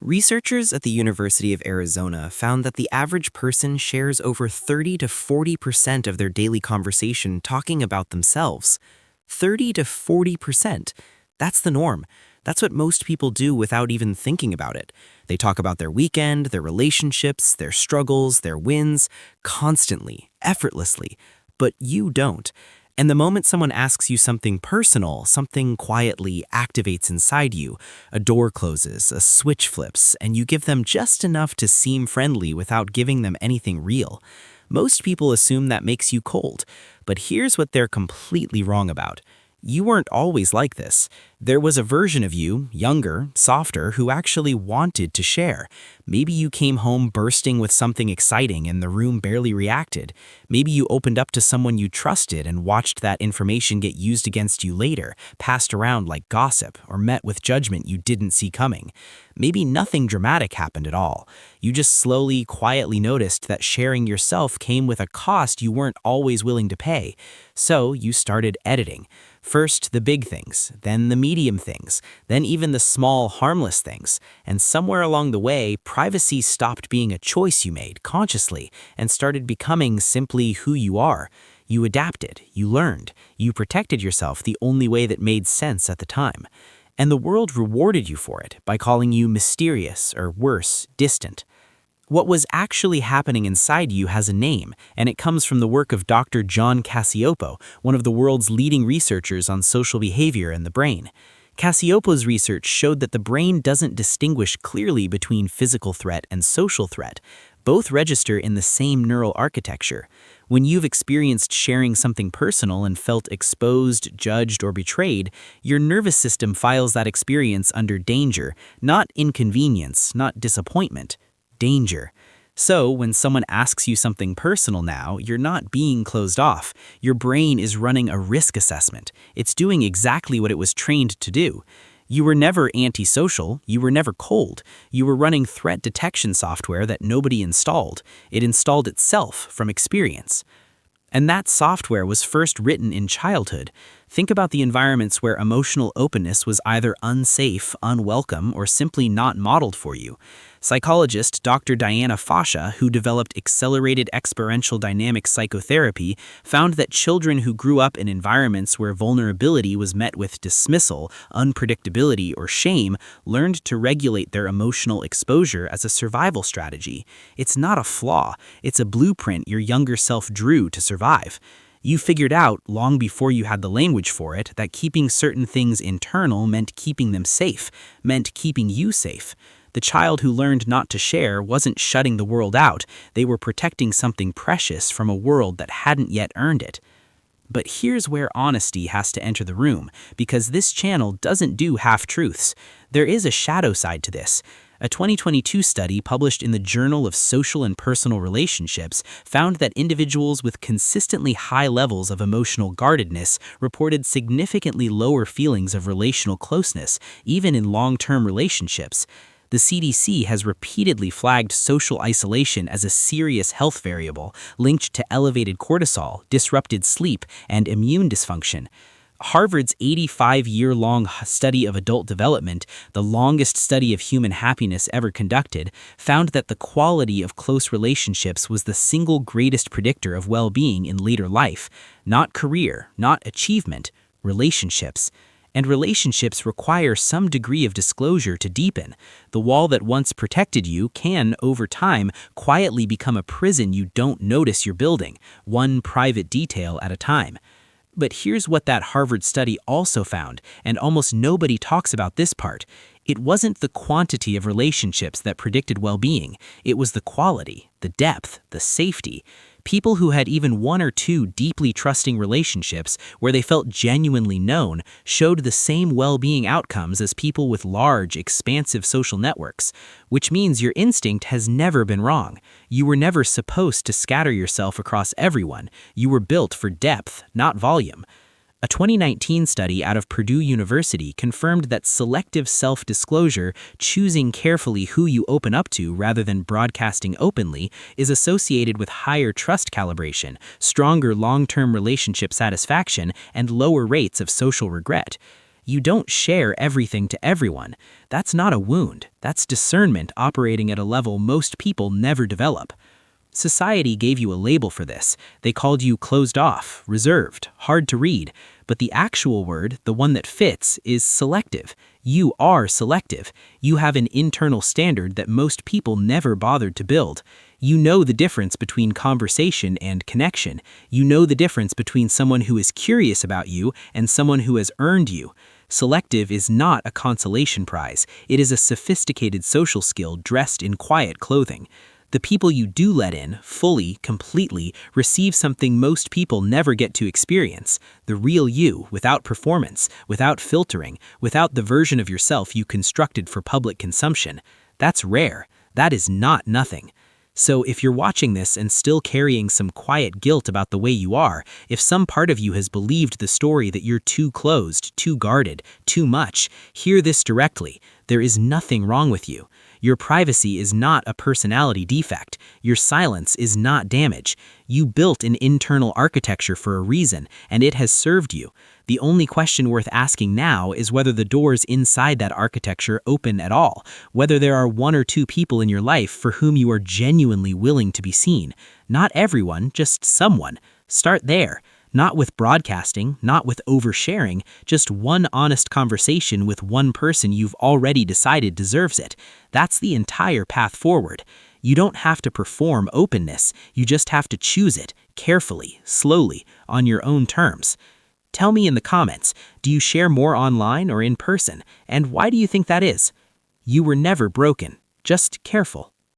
Researchers at the University of Arizona found that the average person shares over 30 to 40% of their daily conversation talking about themselves. 30 to 40%. That's the norm. That's what most people do without even thinking about it. They talk about their weekend, their relationships, their struggles, their wins, constantly, effortlessly. But you don't. And the moment someone asks you something personal, something quietly activates inside you. A door closes, a switch flips, and you give them just enough to seem friendly without giving them anything real. Most people assume that makes you cold, but here's what they're completely wrong about. You weren't always like this. There was a version of you, younger, softer, who actually wanted to share. Maybe you came home bursting with something exciting and the room barely reacted. Maybe you opened up to someone you trusted and watched that information get used against you later, passed around like gossip, or met with judgment you didn't see coming. Maybe nothing dramatic happened at all. You just slowly, quietly noticed that sharing yourself came with a cost you weren't always willing to pay. So you started editing. First the big things, then the medium things, then even the small, harmless things. And somewhere along the way, privacy stopped being a choice you made consciously and started becoming simply who you are. You adapted, you learned, you protected yourself the only way that made sense at the time. And the world rewarded you for it by calling you mysterious or worse, distant. What was actually happening inside you has a name, and it comes from the work of Dr. John Cacioppo, one of the world's leading researchers on social behavior and the brain. Cacioppo's research showed that the brain doesn't distinguish clearly between physical threat and social threat. Both register in the same neural architecture. When you've experienced sharing something personal and felt exposed, judged, or betrayed, your nervous system files that experience under danger, not inconvenience, not disappointment. Danger. So when someone asks you something personal now, you're not being closed off. Your brain is running a risk assessment. It's doing exactly what it was trained to do. You were never antisocial, you were never cold. You were running threat detection software that nobody installed. It installed itself from experience. And that software was first written in childhood. Think about the environments where emotional openness was either unsafe, unwelcome, or simply not modeled for you. Psychologist Dr. Diana Fascia, who developed accelerated experiential dynamic psychotherapy, found that children who grew up in environments where vulnerability was met with dismissal, unpredictability, or shame learned to regulate their emotional exposure as a survival strategy. It's not a flaw, it's a blueprint your younger self drew to survive. You figured out, long before you had the language for it, that keeping certain things internal meant keeping them safe, meant keeping you safe. The child who learned not to share wasn't shutting the world out, they were protecting something precious from a world that hadn't yet earned it. But here's where honesty has to enter the room, because this channel doesn't do half-truths. There is a shadow side to this. A 2022 study published in the Journal of Social and Personal Relationships found that individuals with consistently high levels of emotional guardedness reported significantly lower feelings of relational closeness, even in long-term relationships. The CDC has repeatedly flagged social isolation as a serious health variable linked to elevated cortisol, disrupted sleep, and immune dysfunction. Harvard's 85-year-long study of adult development, the longest study of human happiness ever conducted, found that the quality of close relationships was the single greatest predictor of well-being in later life. Not career, not achievement, relationships. And relationships require some degree of disclosure to deepen. The wall that once protected you can, over time, quietly become a prison you don't notice you're building, one private detail at a time. But here's what that Harvard study also found, and almost nobody talks about this part. It wasn't the quantity of relationships that predicted well-being. It was the quality, the depth, the safety. People who had even one or two deeply trusting relationships where they felt genuinely known showed the same well-being outcomes as people with large, expansive social networks, which means your instinct has never been wrong. You were never supposed to scatter yourself across everyone. You were built for depth, not volume. A 2019 study out of Purdue University confirmed that selective self-disclosure, choosing carefully who you open up to rather than broadcasting openly, is associated with higher trust calibration, stronger long-term relationship satisfaction, and lower rates of social regret. You don't share everything to everyone. That's not a wound. That's discernment operating at a level most people never develop. Society gave you a label for this. They called you closed off, reserved, hard to read. But the actual word, the one that fits, is selective. You are selective. You have an internal standard that most people never bothered to build. You know the difference between conversation and connection. You know the difference between someone who is curious about you and someone who has earned you. Selective is not a consolation prize. It is a sophisticated social skill dressed in quiet clothing. The people you do let in, fully, completely, receive something most people never get to experience. The real you, without performance, without filtering, without the version of yourself you constructed for public consumption. That's rare. That is not nothing. So if you're watching this and still carrying some quiet guilt about the way you are, if some part of you has believed the story that you're too closed, too guarded, too much, hear this directly. There is nothing wrong with you. Your privacy is not a personality defect. Your silence is not damage. You built an internal architecture for a reason, and it has served you. The only question worth asking now is whether the doors inside that architecture open at all, whether there are one or two people in your life for whom you are genuinely willing to be seen. Not everyone, just someone. Start there. Not with broadcasting, not with oversharing, just one honest conversation with one person you've already decided deserves it. That's the entire path forward. You don't have to perform openness, you just have to choose it, carefully, slowly, on your own terms. Tell me in the comments, do you share more online or in person, and why do you think that is? You were never broken, just careful.